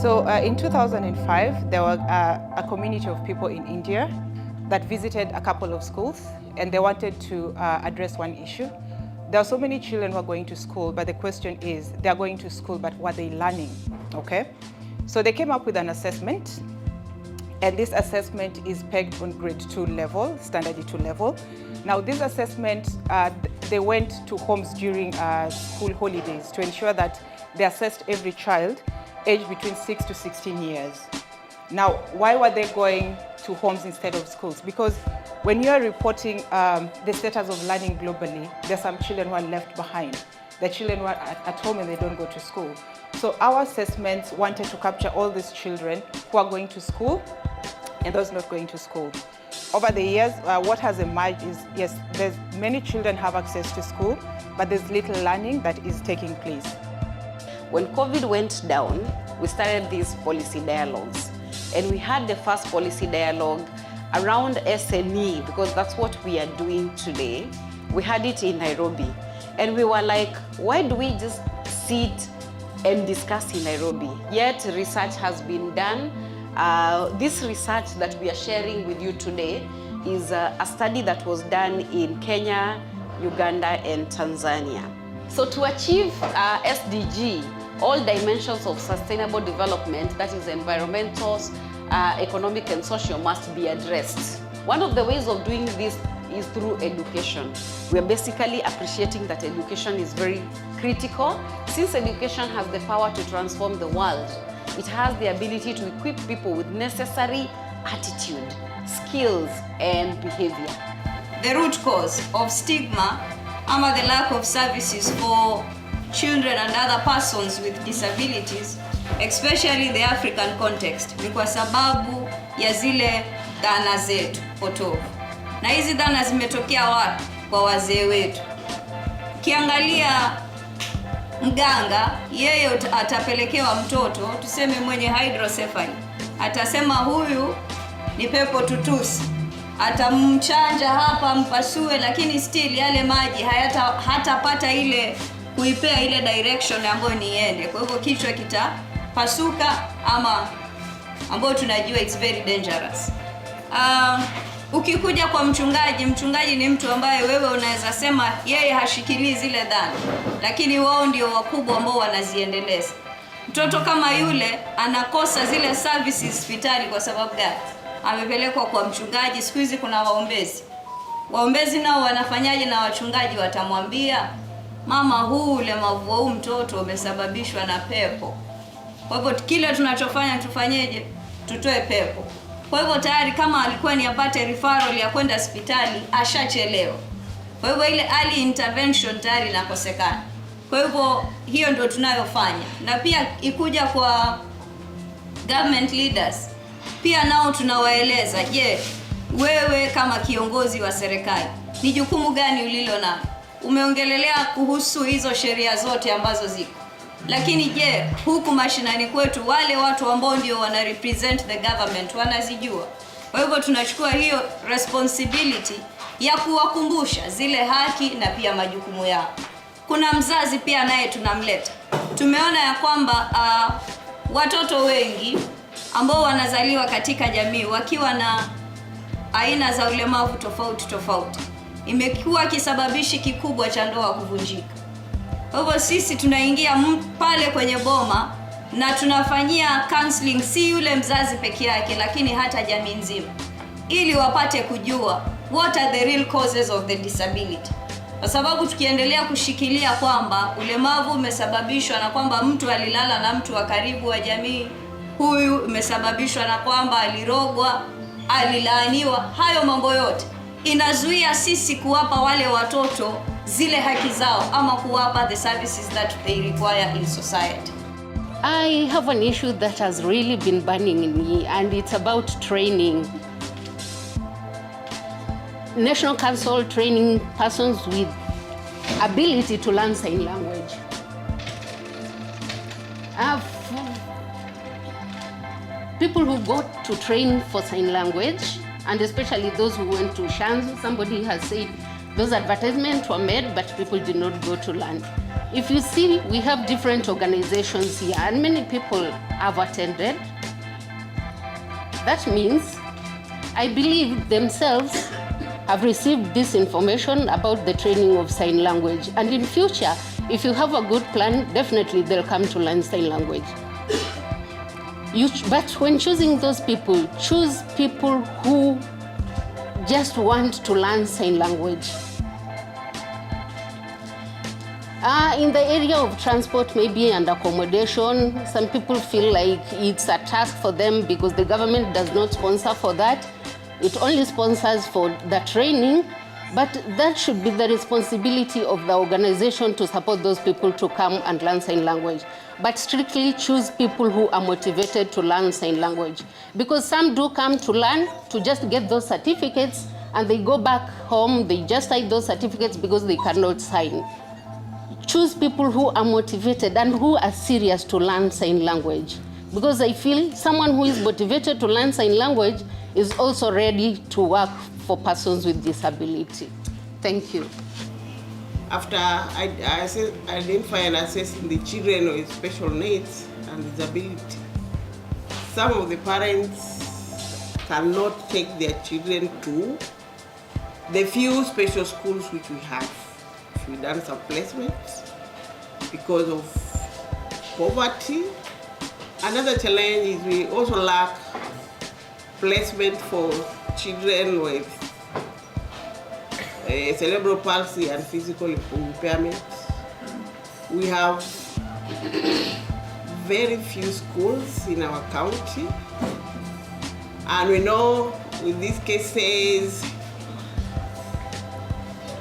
So in 2005, there were a community of people in India that visited a couple of schools, and they wanted to address one issue. There are so many children who are going to school, but the question is, they're going to school, but what are they learning, okay? So they came up with an assessment, and this assessment is pegged on grade 2 level, standard 2 level. Now this assessment, they went to homes during school holidays to ensure that they assessed every child aged between 6 to 16 years. Now, why were they going to homes instead of schools? Because when you are reporting the status of learning globally, there are some children who are left behind. The children who are at home and they don't go to school. So our assessments wanted to capture all these children who are going to school and those not going to school. Over the years, what has emerged is, yes, there's many children have access to school, but there's little learning that is taking place. When COVID went down, we started these policy dialogues. And we had the first policy dialogue around SNE, because that's what we are doing today. We had it in Nairobi. And we were like, why do we just sit and discuss in Nairobi? Yet research has been done. This research that we are sharing with you today is a study that was done in Kenya, Uganda, and Tanzania. So to achieve SDG, all dimensions of sustainable development, that is environmental, economic, and social, must be addressed. One of the ways of doing this is through education. We are basically appreciating that education is very critical. Since education has the power to transform the world, it has the ability to equip people with necessary attitude, skills, and behavior. The root cause of stigma and the lack of services for children and other persons with disabilities, especially in the African context, ni kwa sababu ya zile dhana zetu potofu. Na hizi dhana zimetokea wapi? Kwa wazee wetu. Kiangalia mganga, yeye atapelekewa mtoto, tuseme mwenye hydrocephaly. Atasema huyu ni pepo tutusi. Atamchanja hapa, mpasue, lakini still yale maji hatapata ile kuipea ile direction ambayo ni iende. Kwa hivyo kichwa kitapasuka ama ambayo tunajua it's very dangerous. Ukikuja kwa mchungaji ni mtu ambaye wewe unaweza sema yeye hashikilii zile dhana, lakini wao ndio wakubwa ambao wanaziendeleza. Mtoto kama yule anakosa zile services hospitali kwa sababu gani? Amepelekwa kwa mchungaji. Siku hizi kuna waombezi. Waombezi nao wanafanyaje na wachungaji watamwambia, mama, huu ulemavu wa huu mtoto umesababishwa na pepo. Kwa hivyo kile tunachofanya tufanyeje? Tutoe pepo. Kwa hivyo tayari kama alikuwa ni apate referral ya kwenda hospitali, ashachelewa. Kwa hivyo ile early intervention tayari inakosekana. Kwa hivyo hiyo ndio tunayofanya. Na pia ikuja kwa government leaders, pia nao tunawaeleza, je, wewe kama kiongozi wa serikali, ni jukumu gani ulilo nalo? Umeongelelea kuhusu hizo sheria zote ambazo ziko. Lakini je, huku mashinani kwetu wale watu ambao ndio wana represent the government wanazijua? Kwa hivyo tunachukua hiyo responsibility ya kuwakumbusha zile haki na pia majukumu yao. Kuna mzazi pia naye tunamleta. Tumeona ya kwamba watoto wengi ambao wanazaliwa katika jamii wakiwa na aina za ulemavu tofauti imekuwa kisababishi kikubwa cha ndoa kuvunjika. Kwa hivyo sisi tunaingia pale kwenye boma na tunafanyia counseling, si yule mzazi peke yake, lakini hata jamii nzima, ili wapate kujua what are the real causes of the disability. Kwa sababu tukiendelea kushikilia kwamba ulemavu umesababishwa na kwamba mtu alilala na mtu wa karibu wa jamii, huyu umesababishwa na kwamba alirogwa, alilaaniwa, hayo mambo yote inazuia sisi kuwapa wale watoto zile haki zao ama kuwapa the services that they require in society. I have an issue that has really been burning in me, and it's about training. National Council training persons with ability to learn sign language. People who go to train for sign language, and especially those who went to SHANS, somebody has said those advertisements were made, but people did not go to learn. If you see, we have different organizations here and many people have attended. That means I believe themselves have received this information about the training of sign language. And in future, if you have a good plan, definitely they'll come to learn sign language. But when choosing those people, choose people who just want to learn sign language. In the area of transport maybe and accommodation, some people feel like it's a task for them because the government does not sponsor for that. It only sponsors for the training, but that should be the responsibility of the organization to support those people to come and learn sign language. But strictly choose people who are motivated to learn sign language. Because some do come to learn to just get those certificates and they go back home, they just hide those certificates because they cannot sign. Choose people who are motivated and who are serious to learn sign language. Because I feel someone who is motivated to learn sign language is also ready to work for persons with disability. Thank you. After identify and assessing the children with special needs and disability, some of the parents cannot take their children to the few special schools which we have. We've done some placements because of poverty. Another challenge is we also lack placement for children with cerebral palsy and physical impairment. We have very few schools in our county, and we know with these cases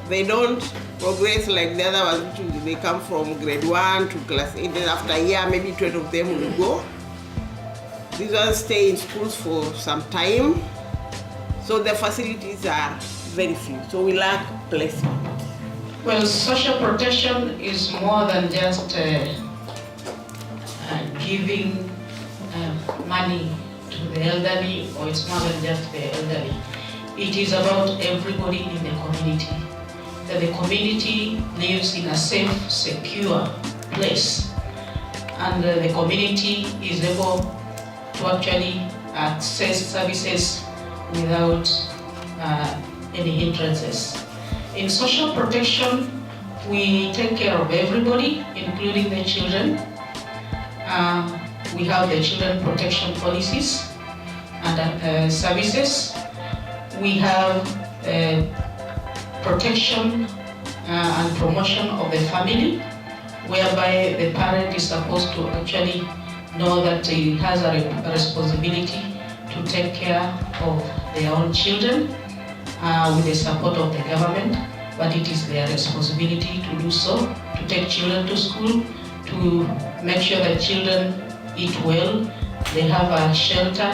they don't progress like the other ones, which they come from grade 1 to class 8, then after a year maybe 20 of them will go. These ones stay in schools for some time, so the facilities are very few, so we lack placement. Well, social protection is more than just giving money to the elderly, or it's more than just the elderly. It is about everybody in the community. That the community lives in a safe, secure place, and the community is able to actually access services without any hindrances. In social protection, we take care of everybody, including the children. We have the children protection policies and services. We have protection and promotion of the family, whereby the parent is supposed to actually know that he has a responsibility to take care of their own children with the support of the government, but it is their responsibility to do so, to take children to school, to make sure that children eat well, they have a shelter,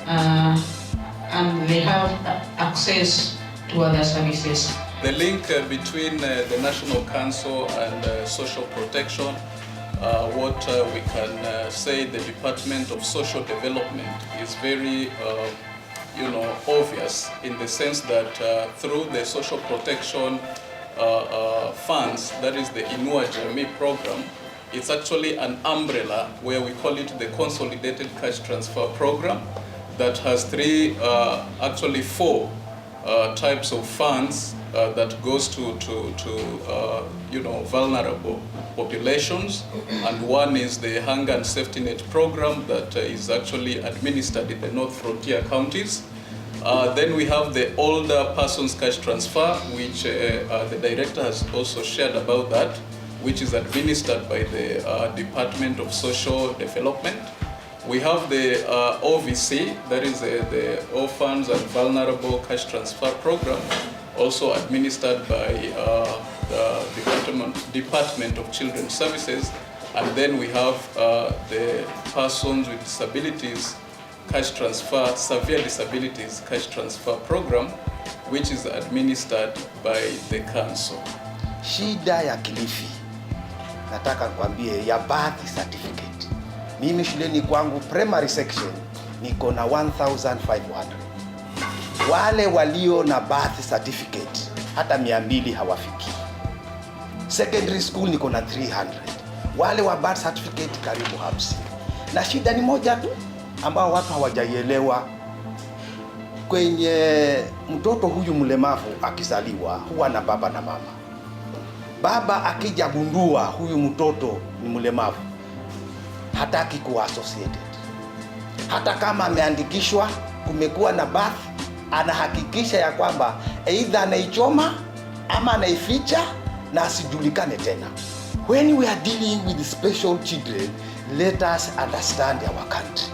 and they have access to other services. The link between the National Council and social protection, what we can say the Department of Social Development is very obvious, in the sense that through the social protection funds, that is the Inua Jamii program, it's actually an umbrella where we call it the Consolidated Cash Transfer Program that has four types of funds that goes to vulnerable populations, and one is the Hunger and Safety Net program that is actually administered in the North Frontier counties. Then we have the Older Persons Cash Transfer, which the director has also shared about that, which is administered by the Department of Social Development. We have the OVC, that is the Orphans and Vulnerable Cash Transfer Program, also administered by the Department of Children's Services. And then we have the Persons with Disabilities Cash Transfer, Severe Disabilities Cash Transfer Program, which is administered by the council. Shida ya Kilifi, nataka kwambie, ya birth certificate. Mimi shuleni kwangu primary section niko na 1500. Wale walio na birth certificate hata 200 hawafiki. Secondary school niko na 300. Wale wa birth certificate karibu 50. Na shida ni moja tu ambao watu hawajaielewa. Kwenye mtoto huyu mlemavu akizaliwa huwa na baba na mama. Baba akija gundua huyu mtoto ni mlemavu, hataki kuwa associated. Hata kama ameandikishwa, kumekuwa na birth, anahakikisha ya kwamba either anaichoma ama anaificha na asijulikane tena. When we are dealing with special children, let us understand our country.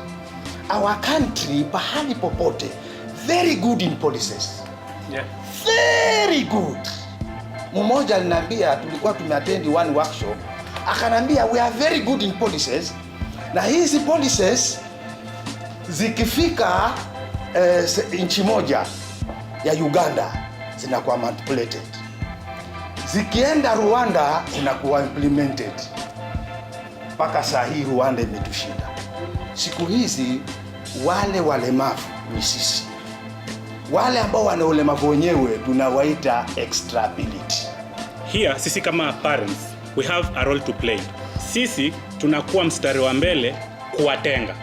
Our country, pahali popote, very good in policies. Yeah. Very good. Mmoja aliniambia, tulikuwa tumeattend one workshop, akanambia we are very good in policies, na hizi policies zikifika nchi moja ya Uganda zinakuwa manipulated, zikienda Rwanda zinakuwa implemented. Mpaka saa hii Rwanda imetushinda. Siku hizi wale walemavu ni sisi, wale ambao wana ulemavu wenyewe tunawaita extra ability. Here sisi kama parents we have a role to play. Sisi tunakuwa mstari wa mbele kuwatenga.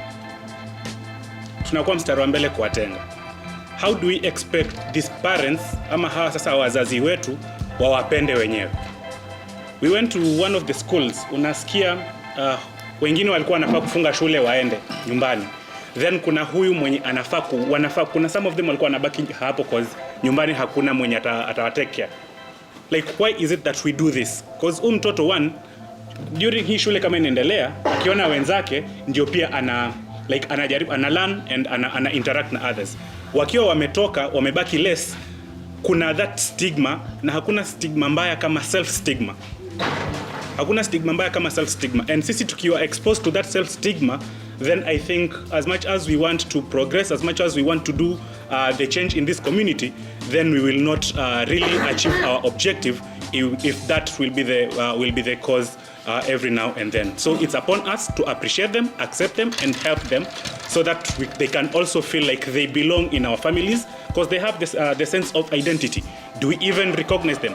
How do we expect these parents ama hawa sasa wazazi wetu wawapende wenyewe? We went to one of the schools, unasikia wengine walikuwa wanafaa kufunga shule waende nyumbani. Then kuna huyu mwenye kuna some of them walikuwa wanabaki hapo cause nyumbani hakuna mwenye atawatake care. Like why is it that we do this? Cause mtoto one during hii shule kama inaendelea akiona wenzake ndio pia anajaribu learn and ana interact na others. Wakiwa wametoka wamebaki less, kuna that stigma, na hakuna stigma mbaya kama self stigma. And sisi tukiwa exposed to that self stigma, then I think as much as we want to progress, as much as we want to do the change in this community, then we will not really achieve our objective if that will be the cause every now and then. So it's upon us to appreciate them, accept them, and help them so that they can also feel like they belong in our families, because they have this, the sense of identity. Do we even recognize them?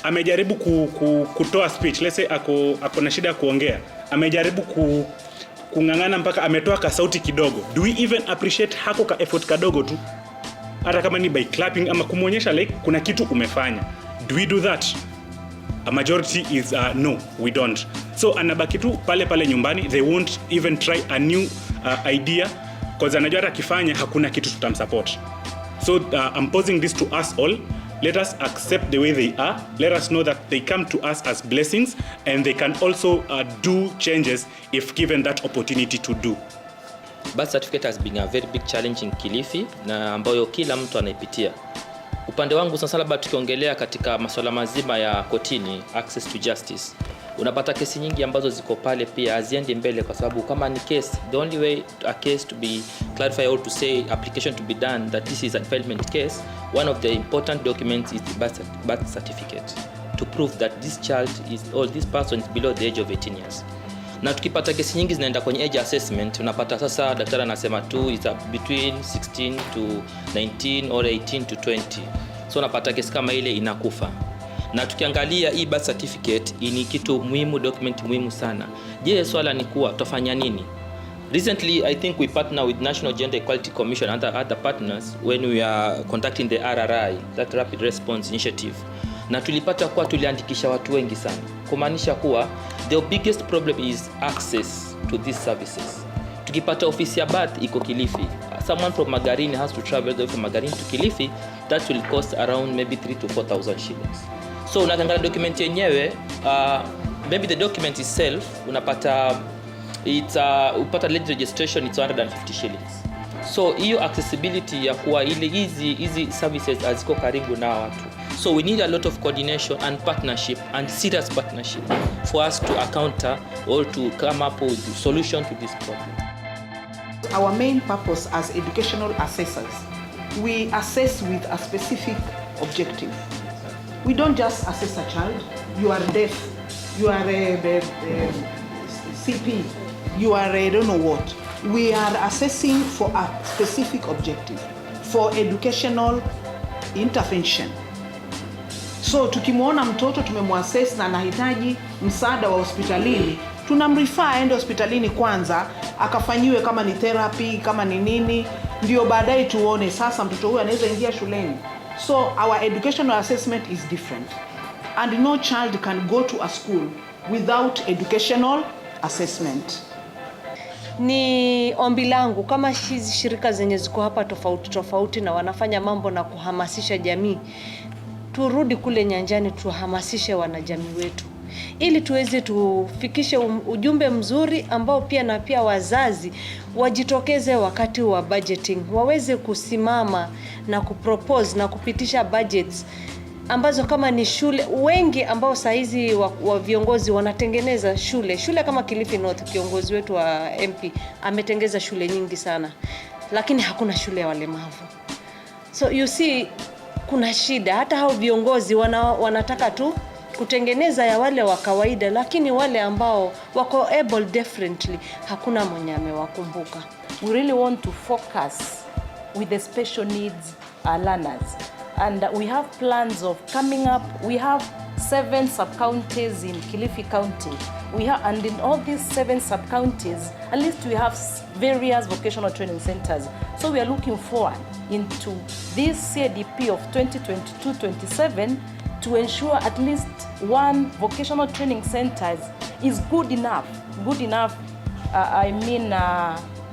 Amejaribu kutoa speech, let's say ako na shida kuongea, amejaribu kungangana mpaka ametoa ka sauti kidogo. Do we even appreciate hako ka effort kadogo tu, hata kama ni by clapping ama kumuonyesha like kuna kitu umefanya? Do we do that? A majority is no, we don't. So anabaki tu pale nyumbani. They won't even try a new idea because anajua hata kifanya hakuna kitu tutamsupport. So I'm posing this to us all. Let us accept the way they are. Let us know that they come to us as blessings, and they can also do changes if given that opportunity to do. Birth certificate has been a very big challenge in Kilifi, na ambayo kila mtu anaipitia. Upande wangu sasa, labda tukiongelea katika masuala mazima ya kotini, access to justice, unapata kesi nyingi ambazo ziko pale pia haziendi mbele, kwa sababu kama ni case, the only way a case to be clarified or to say application to be done that this is a development case, one of the important documents is the birth certificate to prove that this child is, or this person is below the age of 18 years. Na tukipata kesi nyingi zinaenda kwenye age assessment, unapata sasa daktari anasema tu is between 16 to 19 or 18 to 20. So unapata kesi kama ile inakufa. Na tukiangalia hii birth certificate ni kitu muhimu, document muhimu sana. Je, swala ni kuwa tutafanya nini? Recently, I think we partner with National Gender Equality Commission and other partners when we are conducting the RRI, that Rapid Response Initiative. Na tulipata kuwa tuliandikisha watu wengi sana. Kumaanisha kuwa the biggest problem is access to these services. Tukipata ofisi ya birth iko Kilifi, someone from Magarini has to travel from Magarini to Kilifi, that will cost around maybe 3,000 to 4,000 shillings. So unaangalia document yenyewe, maybe the document itself unapata upata legal registration it's 150 shillings. So hiyo accessibility ya kuwa ile hizi services haziko karibu na watu. So we need a lot of coordination and partnership, and serious partnership, for us to counter or to come up with a solution to this problem. Our main purpose as educational assessors, we assess with a specific objective. We don't just assess a child. You are deaf, you are a CP, you are I don't know what. We are assessing for a specific objective, for educational intervention. So tukimwona mtoto tumemwassess na anahitaji msaada wa hospitalini, tunamrefer aende hospitalini kwanza akafanyiwe kama ni therapy, kama ni nini, ndio baadaye tuone sasa mtoto huyu anaweza ingia shuleni. So our educational assessment is different, and no child can go to a school without educational assessment. Ni ombi langu kama hizi shirika zenye ziko hapa tofauti tofauti na wanafanya mambo na kuhamasisha jamii, turudi kule nyanjani tuhamasishe wanajamii wetu, ili tuweze tufikishe ujumbe mzuri ambao pia wazazi wajitokeze wakati wa budgeting, waweze kusimama na kupropose na kupitisha budgets ambazo kama ni shule wengi ambao saizi wa viongozi wanatengeneza shule kama Kilifi North. Kiongozi wetu wa MP ametengeza shule nyingi sana, lakini hakuna shule ya walemavu. So you see kuna shida. Hata hao viongozi wanataka tu kutengeneza ya wale wa kawaida, lakini wale ambao wako able differently hakuna mwenye amewakumbuka. We really want to focus with the special needs learners, and we have plans of coming up. We have 7 sub-counties in Kilifi County. And in all these 7 sub-counties, at least we have various vocational training centers. So we are looking forward into this CADP of 2022-27 to ensure at least one vocational training center is good enough.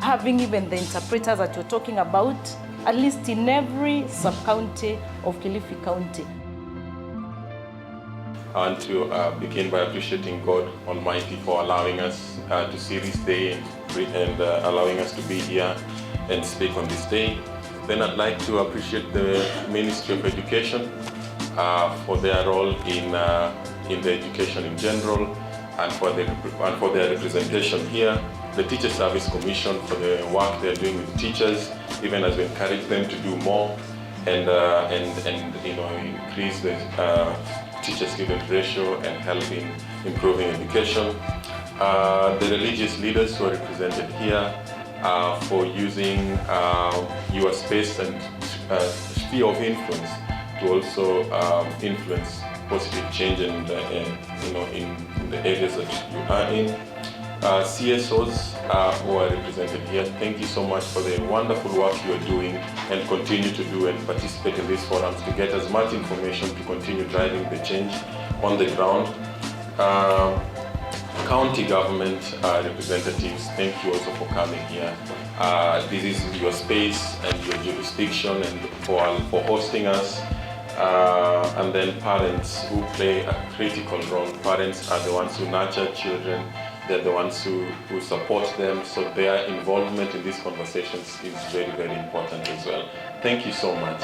Having even the interpreters that you're talking about, at least in every sub-county of Kilifi County. I want to begin by appreciating God Almighty for allowing us to see this day and allowing us to be here and speak on this day. Then I'd like to appreciate the Ministry of Education for their role in the education in general and for their representation here. The Teacher Service Commission for the work they're doing with teachers, even as we encourage them to do more and increase the teacher-student ratio and help in improving education. The religious leaders who are represented here for using your space and sphere of influence to also influence positive change in the areas that you are in. CSOs who are represented here, thank you so much for the wonderful work you are doing and continue to do and participate in these forums to get as much information to continue driving the change on the ground. County government representatives, thank you also for coming here. This is your space and your jurisdiction and for hosting us. And then parents who play a critical role. Parents are the ones who nurture children. They're the ones who support them. So their involvement in these conversations is very, very important as well. Thank you so much.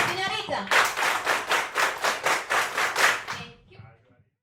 Señorita.